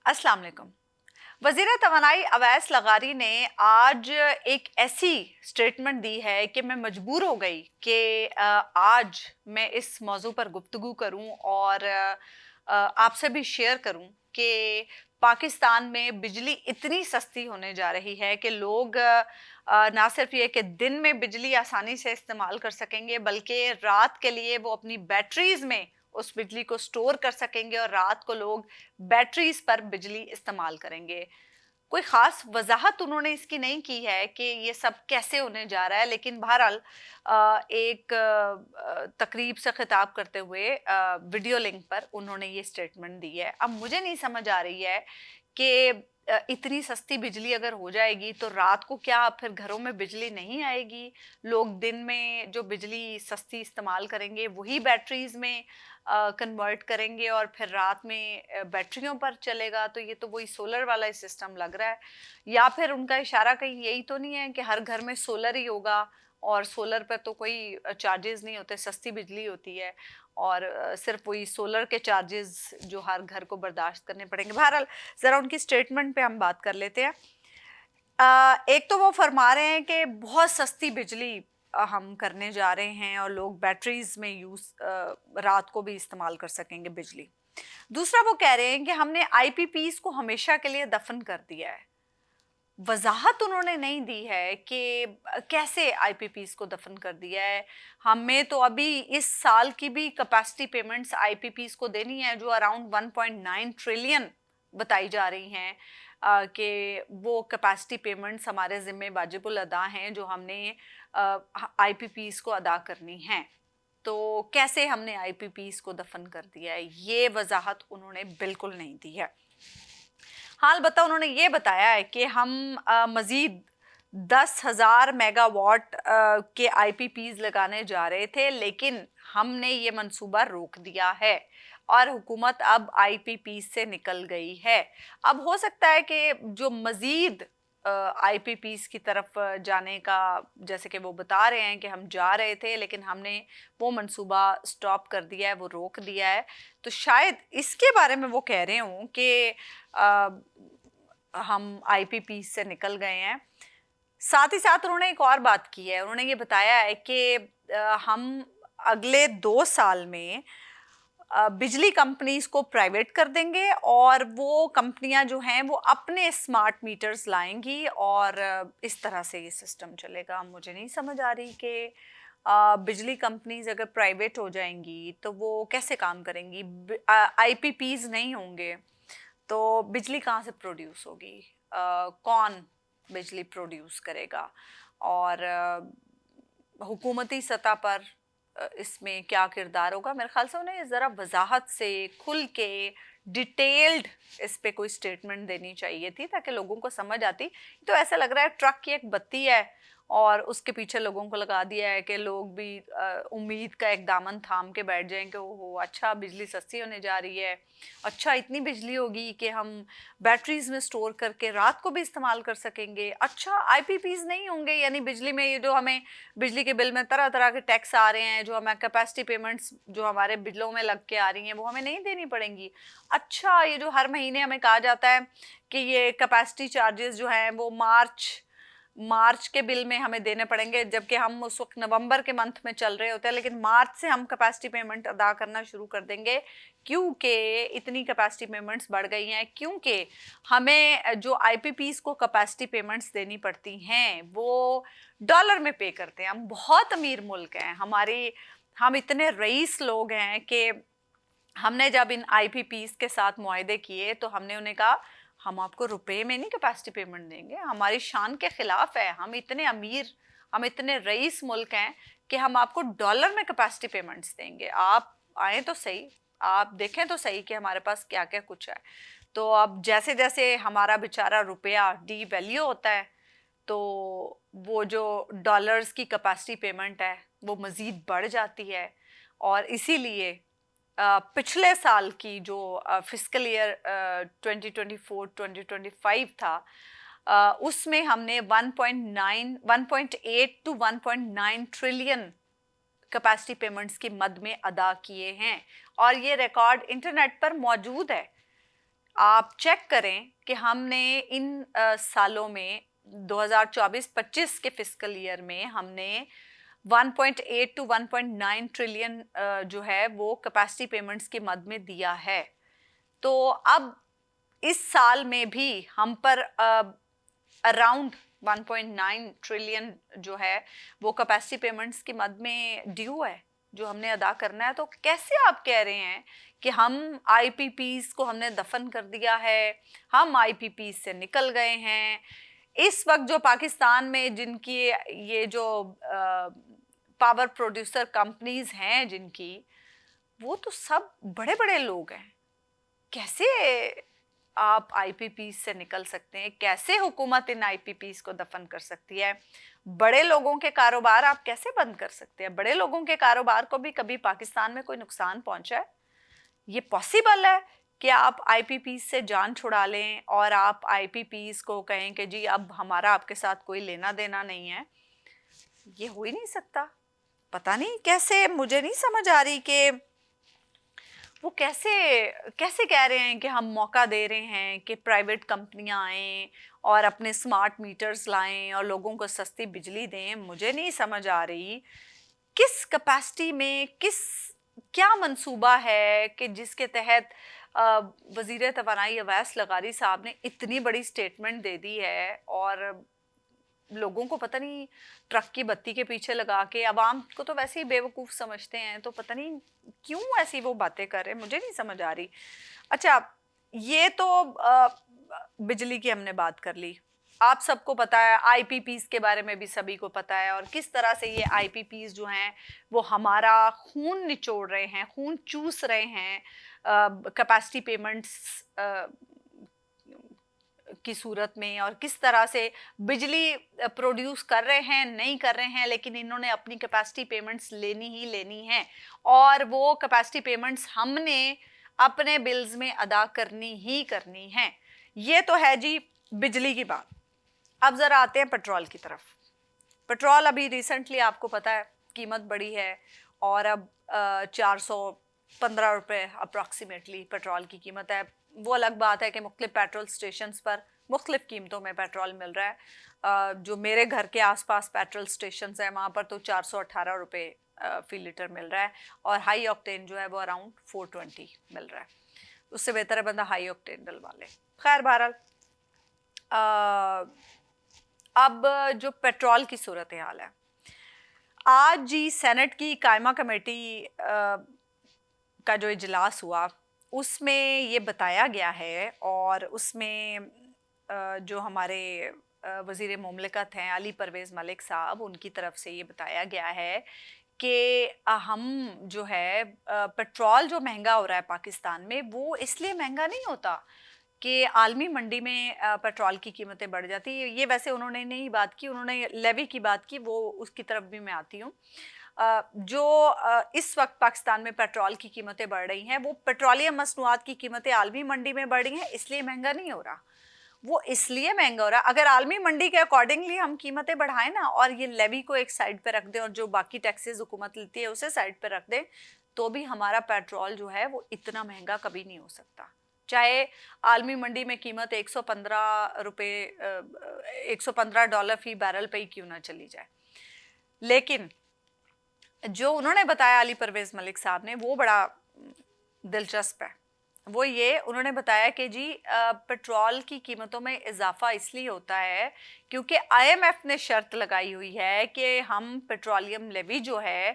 अस्सलाम वालेकुम। वज़ीर तवानाई अवैस लगारी ने आज एक ऐसी स्टेटमेंट दी है कि मैं मजबूर हो गई कि आज मैं इस मौजू पर गुफ्तगू करूं और आपसे भी शेयर करूं कि पाकिस्तान में बिजली इतनी सस्ती होने जा रही है कि लोग ना सिर्फ ये कि दिन में बिजली आसानी से इस्तेमाल कर सकेंगे बल्कि रात के लिए वो अपनी बैटरीज में उस बिजली को स्टोर कर सकेंगे और रात को लोग बैटरीज पर बिजली इस्तेमाल करेंगे। कोई ख़ास वज़ाहत उन्होंने इसकी नहीं की है कि ये सब कैसे होने जा रहा है, लेकिन बहरहाल एक तकरीब से ख़िताब करते हुए वीडियो लिंक पर उन्होंने ये स्टेटमेंट दी है। अब मुझे नहीं समझ आ रही है कि इतनी सस्ती बिजली अगर हो जाएगी तो रात को क्या फिर घरों में बिजली नहीं आएगी? लोग दिन में जो बिजली सस्ती इस्तेमाल करेंगे वही बैटरीज़ में कन्वर्ट करेंगे और फिर रात में बैटरियों पर चलेगा। तो ये तो वही सोलर वाला ही सिस्टम लग रहा है, या फिर उनका इशारा कहीं यही तो नहीं है कि हर घर में सोलर ही होगा और सोलर पर तो कोई चार्जेस नहीं होते, सस्ती बिजली होती है और सिर्फ वही सोलर के चार्जेस जो हर घर को बर्दाश्त करने पड़ेंगे। बहरहाल ज़रा उनकी स्टेटमेंट पे हम बात कर लेते हैं। एक तो वो फरमा रहे हैं कि बहुत सस्ती बिजली हम करने जा रहे हैं और लोग बैटरीज में रात को भी इस्तेमाल कर सकेंगे बिजली। दूसरा वो कह रहे हैं कि हमने आईपीपीज को हमेशा के लिए दफन कर दिया है। वजाहत उन्होंने नहीं दी है कि कैसे आईपीपीज को दफन कर दिया है। हमें तो अभी इस साल की भी कैपेसिटी पेमेंट्स आईपीपीज को देनी है जो अराउंड 1.9 ट्रिलियन बताई जा रही हैं कि वो कैपेसिटी पेमेंट्स हमारे ज़िम्मे वाजिबुल अदा हैं जो हमने आईपीपीज को अदा करनी हैं। तो कैसे हमने आईपीपीज को दफन कर दिया है, ये वजाहत उन्होंने बिल्कुल नहीं दी है। हाल बता उन्होंने ये बताया है कि हम मज़ीद 10,000 मेगावाट के आईपीपीज लगाने जा रहे थे, लेकिन हमने ये मंसूबा रोक दिया है और हुकूमत अब आईपीपीज से निकल गई है। अब हो सकता है कि जो मज़ीद आईपीपीज की तरफ जाने का, जैसे कि वो बता रहे हैं कि हम जा रहे थे लेकिन हमने वो मंसूबा स्टॉप कर दिया है, वो रोक दिया है, तो शायद इसके बारे में वो कह रहे हों कि हम आईपीपीज से निकल गए हैं। साथ ही साथ उन्होंने एक और बात की है, उन्होंने ये बताया है कि हम अगले 2 साल में बिजली कंपनीज को प्राइवेट कर देंगे और वो कंपनियां जो हैं वो अपने स्मार्ट मीटर्स लाएंगी और इस तरह से ये सिस्टम चलेगा। मुझे नहीं समझ आ रही कि बिजली कंपनीज अगर प्राइवेट हो जाएंगी तो वो कैसे काम करेंगी। आईपीपीज नहीं होंगे तो बिजली कहाँ से प्रोड्यूस होगी, कौन बिजली प्रोड्यूस करेगा और हुकूमती सतह पर इसमें क्या किरदार होगा। मेरे ख्याल से उन्हें ज़रा वजाहत से खुल के डिटेल्ड इस पे कोई स्टेटमेंट देनी चाहिए थी ताकि लोगों को समझ आती। तो ऐसा लग रहा है ट्रक की एक बत्ती है और उसके पीछे लोगों को लगा दिया है कि लोग भी उम्मीद का एक दामन थाम के बैठ जाएं कि ओहो अच्छा बिजली सस्ती होने जा रही है, अच्छा इतनी बिजली होगी कि हम बैटरीज में स्टोर करके रात को भी इस्तेमाल कर सकेंगे, अच्छा आईपीपीज नहीं होंगे, यानी बिजली में ये जो हमें बिजली के बिल में तरह तरह के टैक्स आ रहे हैं, जो हमें कैपेसिटी पेमेंट्स जो हमारे बिलों में लग के आ रही हैं वो हमें नहीं देनी पड़ेंगी। अच्छा ये जो हर महीने हमें कहा जाता है कि ये कैपेसिटी चार्जेस जो हैं वो मार्च के बिल में हमें देने पड़ेंगे, जबकि हम उस वक्त नवंबर के मंथ में चल रहे होते हैं, लेकिन मार्च से हम कैपेसिटी पेमेंट अदा करना शुरू कर देंगे क्योंकि इतनी कैपेसिटी पेमेंट्स बढ़ गई हैं, क्योंकि हमें जो आईपीपीज को कैपेसिटी पेमेंट्स देनी पड़ती हैं वो डॉलर में पे करते हैं। हम बहुत अमीर मुल्क हैं, हम इतने रईस लोग हैं कि हमने जब इन आईपीपीज के साथ मुआहदे किए तो हमने उन्हें कहा हम आपको रुपए में नहीं कैपेसिटी पेमेंट देंगे, हमारी शान के खिलाफ है, हम इतने अमीर, हम इतने रईस मुल्क हैं कि हम आपको डॉलर में कैपेसिटी पेमेंट्स देंगे, आप आए तो सही, आप देखें तो सही कि हमारे पास क्या क्या कुछ है। तो अब जैसे जैसे हमारा बेचारा रुपया डी वैल्यू होता है तो वो जो डॉलर्स की कैपेसिटी पेमेंट है वो मज़ीद बढ़ जाती है और इसीलिए पिछले साल की जो फिस्कल ईयर 2024-2025 था उसमें हमने 1.8 टू 1.9 ट्रिलियन कैपेसिटी पेमेंट्स की मद में अदा किए हैं और ये रिकॉर्ड इंटरनेट पर मौजूद है। आप चेक करें कि हमने इन सालों में 2024-25 के फिस्कल ईयर में हमने 1.8 टू 1.9 ट्रिलियन जो है वो कैपेसिटी पेमेंट्स के मद में दिया है। तो अब इस साल में भी हम पर अराउंड 1.9 ट्रिलियन जो है वो कैपेसिटी पेमेंट्स के मद में ड्यू है जो हमने अदा करना है। तो कैसे आप कह रहे हैं कि हम आईपीपीस को हमने दफन कर दिया है, हम आईपीपीस से निकल गए हैं। इस वक्त जो पाकिस्तान में जिनकी ये जो पावर प्रोड्यूसर कंपनीज हैं जिनकी, वो तो सब बड़े बड़े लोग हैं। कैसे आप आईपीपीस से निकल सकते हैं? कैसे हुकूमत इन आईपीपीस को दफन कर सकती है? बड़े लोगों के कारोबार आप कैसे बंद कर सकते हैं? बड़े लोगों के कारोबार को भी कभी पाकिस्तान में कोई नुकसान पहुंचा है? ये पॉसिबल है कि आप आईपीपीस से जान छुड़ा लें और आप आईपीपीस को कहें कि जी अब हमारा आपके साथ कोई लेना देना नहीं है? ये हो ही नहीं सकता। पता नहीं कैसे, मुझे नहीं समझ आ रही कि वो कैसे कैसे कह रहे हैं कि हम मौका दे रहे हैं कि प्राइवेट कंपनियां आएं और अपने स्मार्ट मीटर्स लाएं और लोगों को सस्ती बिजली दें। मुझे नहीं समझ आ रही किस कैपेसिटी में क्या मंसूबा है कि जिसके तहत वज़ीर तवानाई अवैस लगारी साहब ने इतनी बड़ी स्टेटमेंट दे दी है और लोगों को पता नहीं ट्रक की बत्ती के पीछे लगा के, आवाम को तो वैसे ही बेवकूफ़ समझते हैं, तो पता नहीं क्यों ऐसी वो बातें कर रहे हैं, मुझे नहीं समझ आ रही। अच्छा, ये तो बिजली की हमने बात कर ली। आप सबको पता है आईपीपीस के बारे में भी सभी को पता है और किस तरह से ये आईपीपीस जो हैं वो हमारा खून निचोड़ रहे हैं, खून चूस रहे हैं कैपेसिटी पेमेंट्स की सूरत में, और किस तरह से बिजली प्रोड्यूस कर रहे हैं, नहीं कर रहे हैं, लेकिन इन्होंने अपनी कैपेसिटी पेमेंट्स लेनी ही लेनी है और वो कैपेसिटी पेमेंट्स हमने अपने बिल्स में अदा करनी ही करनी है। ये तो है जी बिजली की बात। अब ज़रा आते हैं पेट्रोल की तरफ। पेट्रोल अभी रिसेंटली आपको पता है कीमत बढ़ी है और अब 415 रुपये अप्रॉक्सीमेटली पेट्रोल की कीमत है। वो अलग बात है कि मुख्तलिफ पेट्रोल स्टेशंस पर मुख्तलिफ कीमतों में पेट्रोल मिल रहा है। जो मेरे घर के आसपास पेट्रोल स्टेशंस हैं वहाँ पर तो 418 रुपये फी लीटर मिल रहा है और हाई ऑक्टेन जो है वो अराउंड 420 मिल रहा है। उससे बेहतर है बंदा हाई ऑक्टेन डलवा ले। खैर बहरहाल, अब जो पेट्रोल की सूरत हाल है, आज जी सेनेट की कायमा कमेटी का जो इजलास हुआ उसमें ये बताया गया है और उसमें जो हमारे वज़ीर मुमलिकत हैं अली परवेज़ मलिक साहब, उनकी तरफ से ये बताया गया है कि हम जो है पेट्रोल जो महंगा हो रहा है पाकिस्तान में, वो इसलिए महंगा नहीं होता कि आलमी मंडी में पेट्रोल की कीमतें बढ़ जाती है। ये वैसे उन्होंने नहीं बात की, उन्होंने लेवी की बात की, वो उसकी तरफ भी मैं आती हूँ। जो इस वक्त पाकिस्तान में पेट्रोल की कीमतें बढ़ रही हैं वो पेट्रोलियम मसनूआत की कीमतें आलमी मंडी में बढ़ रही हैं, इसलिए महंगा नहीं हो रहा। वो इसलिए महंगा हो रहा है, अगर आलमी मंडी के अकॉर्डिंगली हम कीमतें बढ़ाएं ना और ये लेवी को एक साइड पे रख दें और जो बाकी टैक्सेस हुकूमत लेती है उसे साइड पे रख दें, तो भी हमारा पेट्रोल जो है वो इतना महंगा कभी नहीं हो सकता। चाहे आलमी मंडी में कीमत 115 रुपये $115 फी बैरल पे ही क्यों ना चली जाए। लेकिन जो उन्होंने बताया अली परवेज़ मलिक साहब ने वो बड़ा दिलचस्प है। वो ये उन्होंने बताया कि जी पेट्रोल की कीमतों में इजाफा इसलिए होता है क्योंकि आईएमएफ ने शर्त लगाई हुई है कि हम पेट्रोलियम लेवी जो है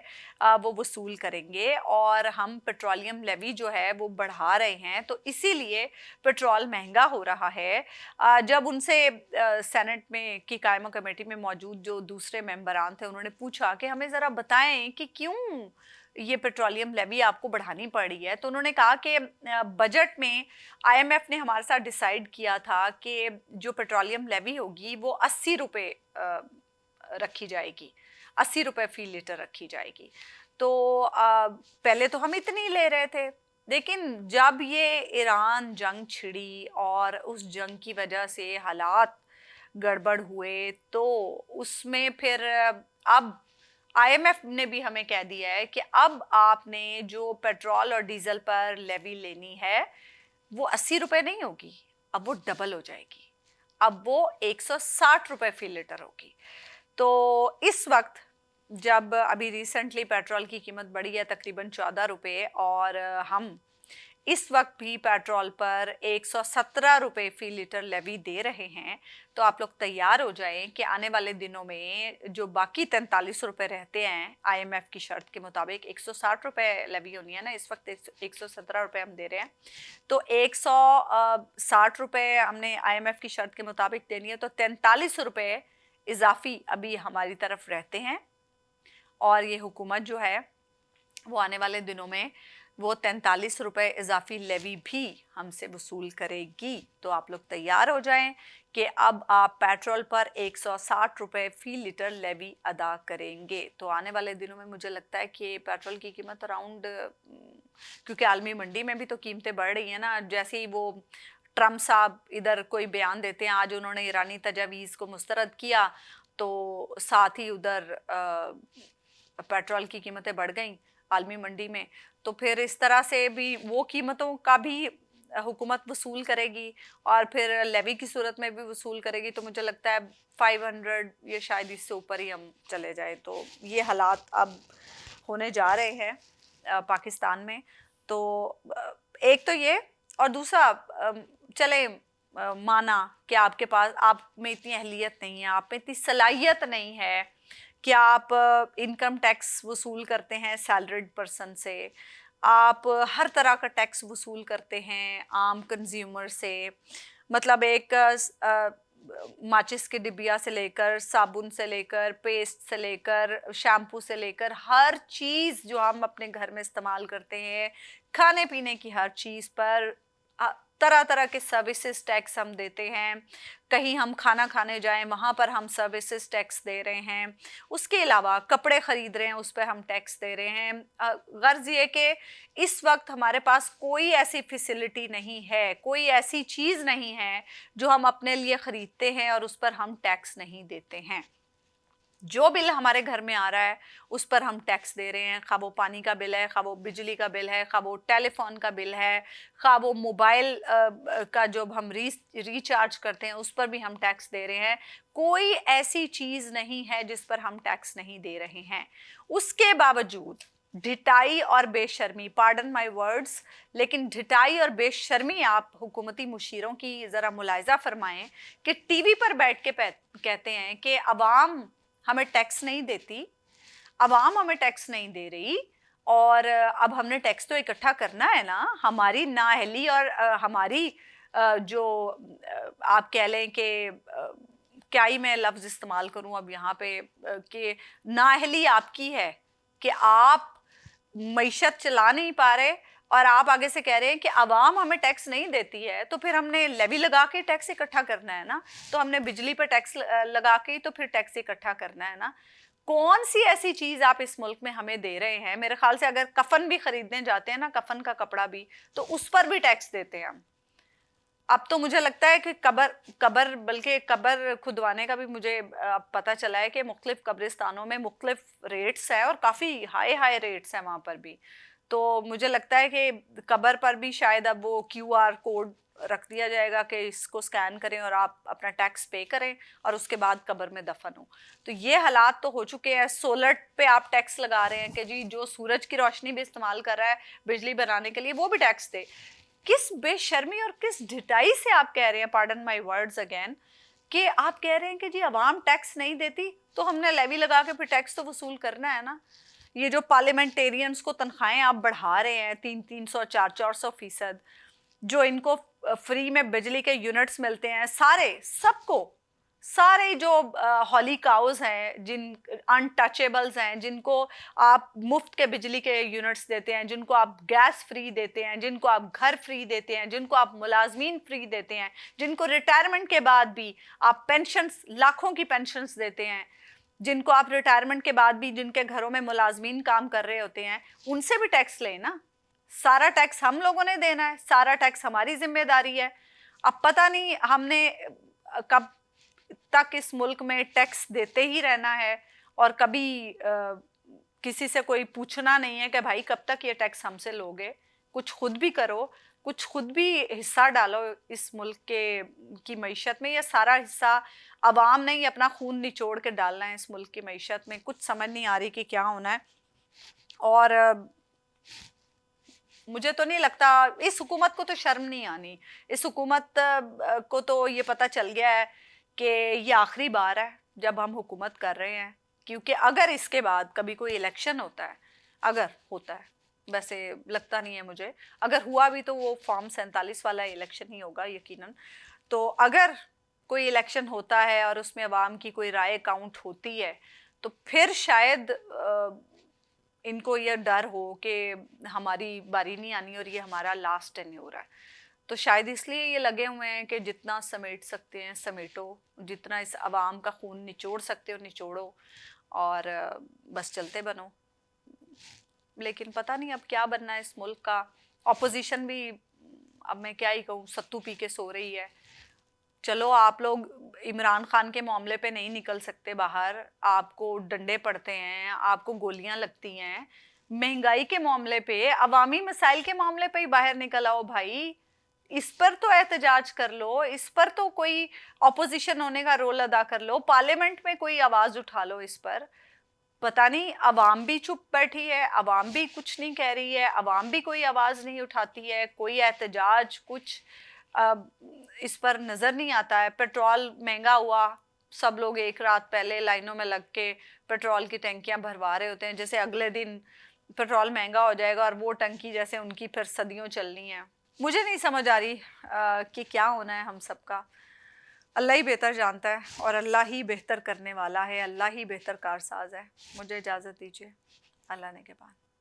वो वसूल करेंगे और हम पेट्रोलियम लेवी जो है वो बढ़ा रहे हैं, तो इसीलिए पेट्रोल महंगा हो रहा है। जब उनसे सेनेट में की कायमा कमेटी में मौजूद जो दूसरे मेंबरान थे उन्होंने पूछा कि हमें ज़रा बताएं कि क्यों ये पेट्रोलियम लेवी आपको बढ़ानी पड़ी है, तो उन्होंने कहा कि बजट में आईएमएफ ने हमारे साथ डिसाइड किया था कि जो पेट्रोलियम लेवी होगी वो 80 रुपये रखी जाएगी, 80 रुपये फी लीटर रखी जाएगी। तो पहले तो हम इतनी ले रहे थे, लेकिन जब ये ईरान जंग छिड़ी और उस जंग की वजह से हालात गड़बड़ हुए तो उसमें फिर अब आईएमएफ ने भी हमें कह दिया है कि अब आपने जो पेट्रोल और डीजल पर लेवी लेनी है वो 80 रुपए नहीं होगी, अब वो डबल हो जाएगी, अब वो 160 रुपए फी लीटर होगी। तो इस वक्त जब अभी रिसेंटली पेट्रोल की कीमत बढ़ी है तकरीबन 14 रुपये, और हम इस वक्त भी पेट्रोल पर 117 रुपये फी लीटर लेवी दे रहे हैं, तो आप लोग तैयार हो जाएं कि आने वाले दिनों में जो बाकी 43 रुपये रहते हैं आईएमएफ की शर्त के मुताबिक 160 रुपये लेवी होनी है ना, इस वक्त 117 रुपये हम दे रहे हैं, तो 160 रुपये हमने आईएमएफ की शर्त के मुताबिक देनी है, तो 43 रुपये इजाफी अभी हमारी तरफ रहते हैं। और ये हुकूमत जो है वो आने वाले दिनों में वो 43 रुपये इजाफी लेवी भी हमसे वसूल करेगी। तो आप लोग तैयार हो जाएं कि अब आप पेट्रोल पर 160 रुपये फी लीटर लेवी अदा करेंगे। तो आने वाले दिनों में मुझे लगता है कि पेट्रोल की कीमत अराउंड, क्योंकि आलमी मंडी में भी तो कीमतें बढ़ रही हैं ना, जैसे ही वो ट्रम्प साहब इधर कोई बयान देते हैं, आज उन्होंने ईरानी तजावीज़ को मुस्तरद किया तो साथ ही उधर पेट्रोल की कीमतें बढ़ गई आलमी मंडी में, तो फिर इस तरह से भी वो कीमतों का भी हुकूमत वसूल करेगी और फिर लेवी की सूरत में भी वसूल करेगी। तो मुझे लगता है 500 या शायद इससे ऊपर ही हम चले जाए। तो ये हालात अब होने जा रहे हैं पाकिस्तान में। तो एक तो ये, और दूसरा चले माना कि आपके पास, आप में इतनी अहलियत नहीं है, आप में इतनी सलाहियत नहीं है कि आप इनकम टैक्स वसूल करते हैं सैलरीड पर्सन से, आप हर तरह का टैक्स वसूल करते हैं आम कंज्यूमर से, मतलब एक माचिस के डिबिया से लेकर साबुन से लेकर पेस्ट से लेकर शैम्पू से लेकर हर चीज़ जो हम अपने घर में इस्तेमाल करते हैं, खाने पीने की हर चीज़ पर तरह तरह के सर्विसेज टैक्स हम देते हैं। कहीं हम खाना खाने जाएं वहाँ पर हम सर्विसेज टैक्स दे रहे हैं, उसके अलावा कपड़े ख़रीद रहे हैं उस पर हम टैक्स दे रहे हैं। गर्ज़ ये कि इस वक्त हमारे पास कोई ऐसी फैसिलिटी नहीं है, कोई ऐसी चीज़ नहीं है जो हम अपने लिए ख़रीदते हैं और उस पर हम टैक्स नहीं देते हैं। जो बिल हमारे घर में आ रहा है उस पर हम टैक्स दे रहे हैं, खा वो पानी का बिल है, खा वो बिजली का बिल है, खा वो टेलीफोन का बिल है, खा वो मोबाइल का जो हम रिचार्ज करते हैं उस पर भी हम टैक्स दे रहे हैं। कोई ऐसी चीज़ नहीं है जिस पर हम टैक्स नहीं दे रहे हैं। उसके बावजूद ढिटाई और बेशर्मी, पार्डन माय वर्ड्स, लेकिन ढिटाई और बेशर्मी आप हुकूमती मुशीरों की ज़रा मुलाहिज़ा फरमाएं कि टीवी पर बैठ के कहते हैं कि अवाम हमें टैक्स नहीं देती, अवाम हमें टैक्स नहीं दे रही, और अब हमने टैक्स तो इकट्ठा करना है ना। हमारी नाअहली और हमारी जो आप कह लें कि क्या ही मैं लफ्ज़ इस्तेमाल करूं अब यहाँ पे, कि नाअहली आपकी है कि आप मईशत चला नहीं पा रहे और आप आगे से कह रहे हैं कि अवाम हमें टैक्स नहीं देती है, तो फिर हमने लेवी लगा के टैक्स इकट्ठा करना है ना। तो हमने बिजली पर टैक्स लगा के तो फिर टैक्स इकट्ठा करना है ना। कौन सी ऐसी चीज़ आप इस मुल्क में हमें दे रहे हैं? मेरे ख्याल से अगर कफन भी खरीदने जाते हैं ना, कफन का कपड़ा भी, तो उस पर भी टैक्स देते हैं हम। अब तो मुझे लगता है कि कबर बल्कि कबर खुदवाने का भी मुझे पता चला है कि मुख्तलिफ कब्रिस्तानों में मुख्तलिफ रेट्स हैं और काफ़ी हाई रेट्स हैं वहाँ पर भी। तो मुझे लगता है कि कबर पर भी शायद अब वो QR कोड रख दिया जाएगा कि इसको स्कैन करें और आप अपना टैक्स पे करें और उसके बाद कब्र में दफन हो। तो ये हालात तो हो चुके हैं। सोलर पे आप टैक्स लगा रहे हैं कि जी जो सूरज की रोशनी भी इस्तेमाल कर रहा है बिजली बनाने के लिए वो भी टैक्स दे। किस बेशर्मी और किस ढिटाई से आप कह रहे हैं, पार्डन माय वर्ड्स अगेन, कि आप कह रहे हैं कि जी अवाम टैक्स नहीं देती तो हमने लेवी लगा के फिर टैक्स तो वसूल करना है ना। ये जो पार्लियामेंटेरियंस को तनख्वाहें आप बढ़ा रहे हैं 300 400%, जो इनको फ्री में बिजली के यूनिट्स मिलते हैं, सारे जो हॉली काउज हैं, जिन अनटचेबल्स हैं, जिनको आप मुफ्त के बिजली के यूनिट्स देते हैं, जिनको आप गैस फ्री देते हैं, जिनको आप घर फ्री देते हैं, जिनको आप मुलाजमीन फ्री देते हैं, जिनको रिटायरमेंट के बाद भी आप पेंशन्स, लाखों की पेंशन्स देते हैं, जिनको आप रिटायरमेंट के बाद भी जिनके घरों में मुलाजमीन काम कर रहे होते हैं, उनसे भी टैक्स लें ना। सारा टैक्स हम लोगों ने देना है, सारा टैक्स हमारी जिम्मेदारी है। अब पता नहीं हमने कब तक इस मुल्क में टैक्स देते ही रहना है और कभी किसी से कोई पूछना नहीं है कि भाई कब तक ये टैक्स हमसे लोगे, कुछ खुद भी करो। कुछ खुद भी हिस्सा डालो इस मुल्क के की मईशत में, या सारा हिस्सा अवाम ने ही अपना खून निचोड़ के डालना है इस मुल्क की मईशत में? कुछ समझ नहीं आ रही कि क्या होना है। और मुझे तो नहीं लगता, इस हुकूमत को तो शर्म नहीं आनी। इस हुकूमत को तो ये पता चल गया है कि ये आखिरी बार है जब हम हुकूमत कर रहे हैं, क्योंकि अगर इसके बाद कभी कोई इलेक्शन होता है, अगर होता है, वैसे लगता नहीं है मुझे, अगर हुआ भी तो वो फॉर्म 47 वाला इलेक्शन ही होगा यकीनन। तो अगर कोई इलेक्शन होता है और उसमें अवाम की कोई राय काउंट होती है, तो फिर शायद इनको ये डर हो कि हमारी बारी नहीं आनी और ये हमारा लास्ट टेन्योर है। तो शायद इसलिए ये लगे हुए हैं कि जितना समेट सकते हैं समेटो, जितना इस अवाम का खून निचोड़ सकते हो निचोड़ो, और बस चलते बनो। लेकिन पता नहीं अब क्या बनना है इस मुल्क का। ऑपोजिशन भी, अब मैं क्या ही कहूँ, सत्तू पी के सो रही है। चलो आप लोग इमरान खान के मामले पे नहीं निकल सकते बाहर, आपको डंडे पड़ते हैं, आपको गोलियां लगती हैं। महंगाई के मामले पे, अवामी मसाइल के मामले पे ही बाहर निकल आओ भाई। इस पर तो एहतजाज कर लो, इस पर तो कोई ऑपोजिशन होने का रोल अदा कर लो, पार्लियामेंट में कोई आवाज उठा लो इस पर। पता नहीं अवाम भी चुप बैठी है, अवाम भी कुछ नहीं कह रही है, अवाम भी कोई आवाज़ नहीं उठाती है, कोई एहतजाज कुछ इस पर नज़र नहीं आता है। पेट्रोल महंगा हुआ, सब लोग एक रात पहले लाइनों में लग के पेट्रोल की टंकियां भरवा रहे होते हैं, जैसे अगले दिन पेट्रोल महंगा हो जाएगा और वो टंकी जैसे उनकी फिर सदियों चलनी है। मुझे नहीं समझ आ रही कि क्या होना है हम सबका। अल्लाह ही बेहतर जानता है और अल्लाह ही बेहतर करने वाला है, अल्लाह ही बेहतर कारसाज है। मुझे इजाज़त दीजिए, अल्लाह ने के बाद।